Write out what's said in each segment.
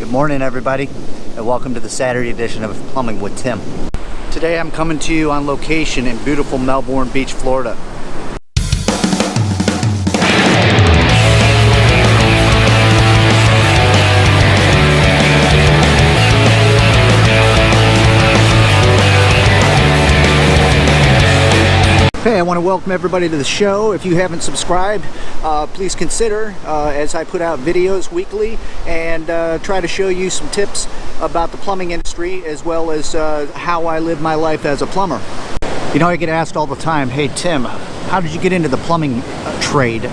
Good morning, everybody, and welcome to the Saturday edition of Plumbing with Tim. Today I'm coming to you on location in beautiful Melbourne Beach, Florida. Hey, I want to welcome everybody to the show. If you haven't subscribed, please consider as I put out videos weekly and try to show you some tips about the plumbing industry as well as how I live my life as a plumber. You know, I get asked all the time, hey Tim, how did you get into the plumbing trade?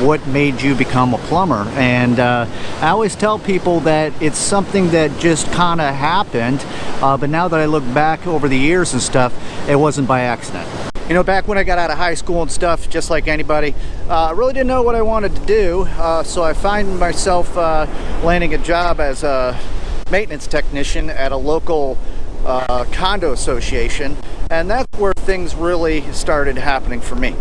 What made you become a plumber? And I always tell people that it's something that just kind of happened, but now that I look back over the years and stuff, it wasn't by accident. You know, back when I got out of high school and stuff, just like anybody, I really didn't know what I wanted to do, so I find myself landing a job as a maintenance technician at a local condo association, and that's where things really started happening for me.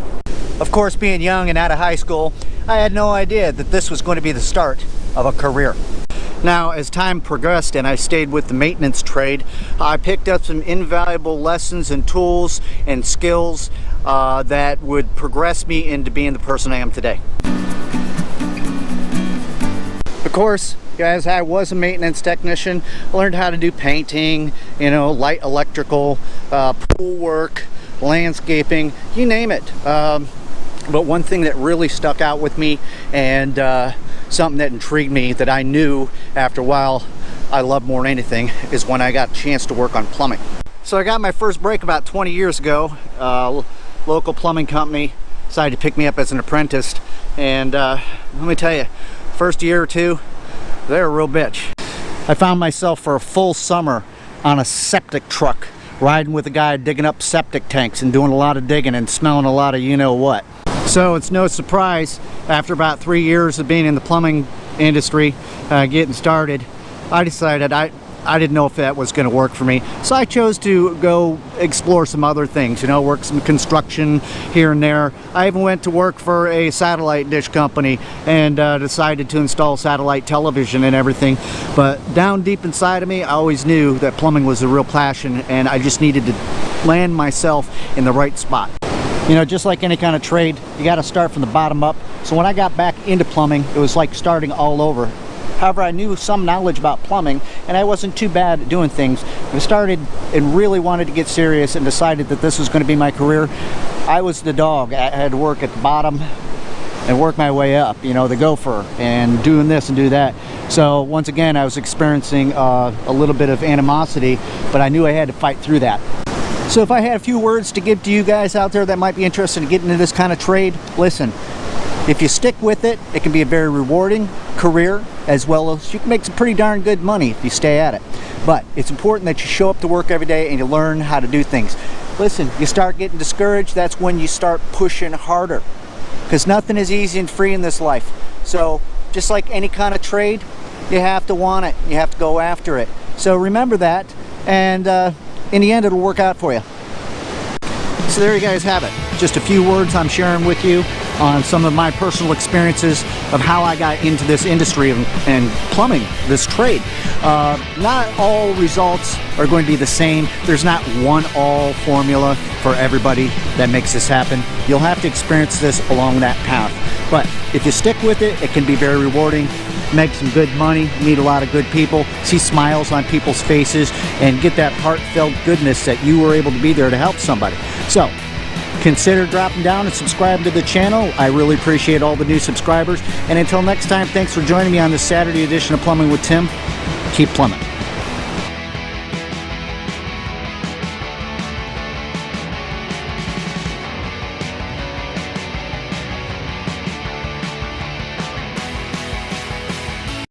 Of course, being young and out of high school, I had no idea that this was going to be the start of a career. Now, as time progressed and I stayed with the maintenance trade, I picked up some invaluable lessons and tools and skills that would progress me into being the person I am today. Of course, guys, I was a maintenance technician. I learned how to do painting, you know, light electrical, pool work, landscaping, you name it. But one thing that really stuck out with me and something that intrigued me that I knew after a while I loved more than anything is when I got a chance to work on plumbing. So I got my first break about 20 years ago. Local plumbing company decided to pick me up as an apprentice, and let me tell you, first year or two, they're a real bitch. I found myself for a full summer on a septic truck, riding with a guy digging up septic tanks and doing a lot of digging and smelling a lot of you-know-what. So it's no surprise, after about 3 years of being in the plumbing industry, getting started, I decided I didn't know if that was going to work for me. So I chose to go explore some other things, you know, work some construction here and there. I even went to work for a satellite dish company and decided to install satellite television and everything. But down deep inside of me, I always knew that plumbing was a real passion, and I just needed to land myself in the right spot. You know, just like any kind of trade, you got to start from the bottom up. So when I got back into plumbing, it was like starting all over. However, I knew some knowledge about plumbing, and I wasn't too bad at doing things. I started and really wanted to get serious and decided that this was going to be my career. I was the dog. I had to work at the bottom and work my way up, you know, the gopher, and doing this and do that. So once again, I was experiencing a little bit of animosity, but I knew I had to fight through that. So if I had a few words to give to you guys out there that might be interested in getting into this kind of trade, listen, if you stick with it, it can be a very rewarding career, as well as you can make some pretty darn good money if you stay at it. But it's important that you show up to work every day and you learn how to do things. Listen, you start getting discouraged, that's when you start pushing harder, because nothing is easy and free in this life. So just like any kind of trade, you have to want it, you have to go after it. So remember that, and in the end, it'll work out for you. So there you guys have it. Just a few words I'm sharing with you on some of my personal experiences of how I got into this industry and plumbing, this trade. Not all results are going to be the same. There's not one all formula for everybody that makes this happen. You'll have to experience this along that path. But if you stick with it, it can be very rewarding. Make some good money, meet a lot of good people, see smiles on people's faces, and get that heartfelt goodness that you were able to be there to help somebody. So consider dropping down and subscribing to the channel. I really appreciate all the new subscribers. And until next time, thanks for joining me on this Saturday edition of Plumbing with Tim. Keep plumbing.